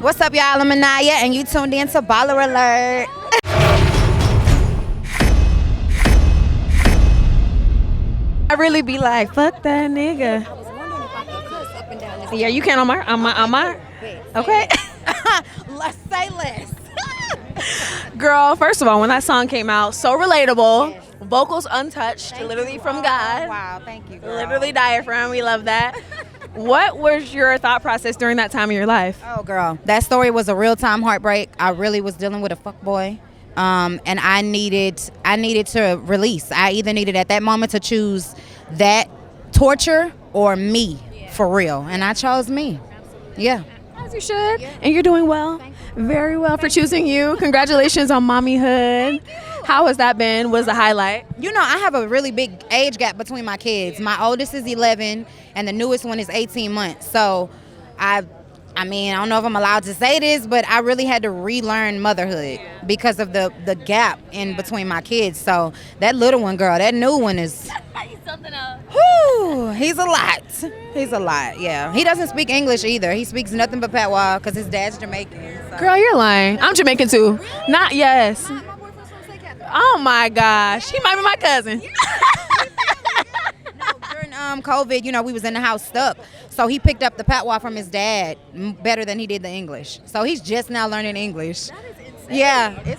What's up, y'all? I'm Inayah, and you tuned in to BallerAlert. I really be like, fuck that nigga. I was wondering if I could cuss up and down this. Yeah, you can on my. Okay. Let's say less. Girl, first of all, when that song came out, so relatable. Yes. Vocals untouched, Thank literally you. from God. Wow, thank you, girl. Literally diaphragm. We love that. What was your thought process during that time of your life? Oh, girl, that story was a real-time heartbreak. I really was dealing with a fuckboy, and I needed to release. I either needed at that moment to choose that torture or me, for real, and I chose me. Yeah. As you should. Yeah. And you're doing well. Very well for choosing you. Congratulations on mommyhood. How has that been? Was the highlight? You know, I have a really big age gap between my kids. My oldest is 11 and the newest one is 18 months. So I mean, I don't know if I'm allowed to say this, but I really had to relearn motherhood because of the gap in between my kids. So that little one, girl, that new one is something else. Whew, he's a lot. He's a lot, yeah. He doesn't speak English either. He speaks nothing but patois because his dad's Jamaican. So. Girl, you're lying. I'm Jamaican too. Really? Not yes. My boyfriend's from St. Catherine. Oh my gosh. He might be my cousin. During COVID, you know, we was in the house stuck. So he picked up the patois from his dad better than he did the English. So he's just now learning English. That is insane. Yeah.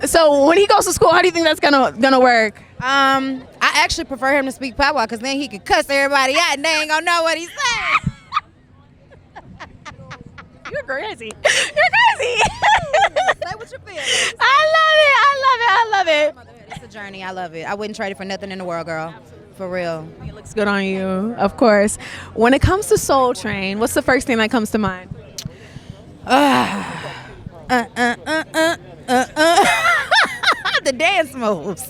So when he goes to school, how do you think that's gonna work? I actually prefer him to speak patois because then he could cuss everybody out and they ain't gonna know what he's saying. You're crazy. You're crazy. Say what you feel. I love it. It's a journey. I love it. I wouldn't trade it for nothing in the world, girl. For real. It looks good on you, of course. When it comes to Soul Train, what's the first thing that comes to mind? The dance moves.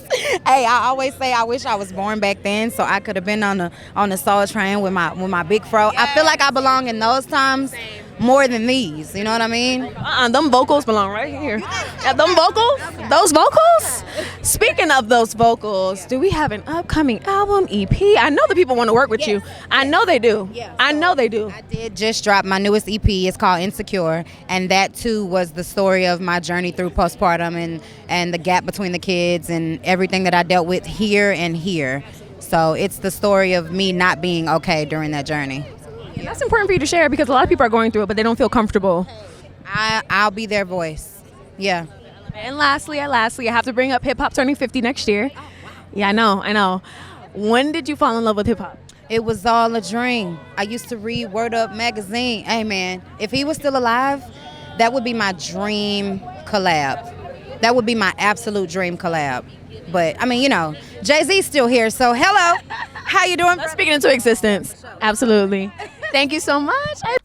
Hey, I always say I wish I was born back then so I could have been on the Soul Train with my big fro. Yes. I feel like I belong in those times more than these. You know what I mean? Them vocals belong right here. Them vocals? Those vocals? Speaking of those vocals, do we have an upcoming album, EP? I know the people want to work with you. I know they do. Yeah. I know they do. I did just drop my newest EP. It's called Insecure, and that too was the story of my journey through postpartum and the gap between the kids and everything that I dealt with here and here. So it's the story of me not being okay during that journey. And that's important for you to share because a lot of people are going through it, but they don't feel comfortable. I'll be their voice. Yeah. And lastly, I have to bring up hip hop turning 50 next year. Yeah, I know. When did you fall in love with hip hop? It was all a dream. I used to read Word Up magazine. Hey man, if he was still alive, that would be my dream collab. That would be my absolute dream collab. But I mean, you know, Jay-Z's still here, so hello. How you doing? Let's speak it into existence. Absolutely. Thank you so much. I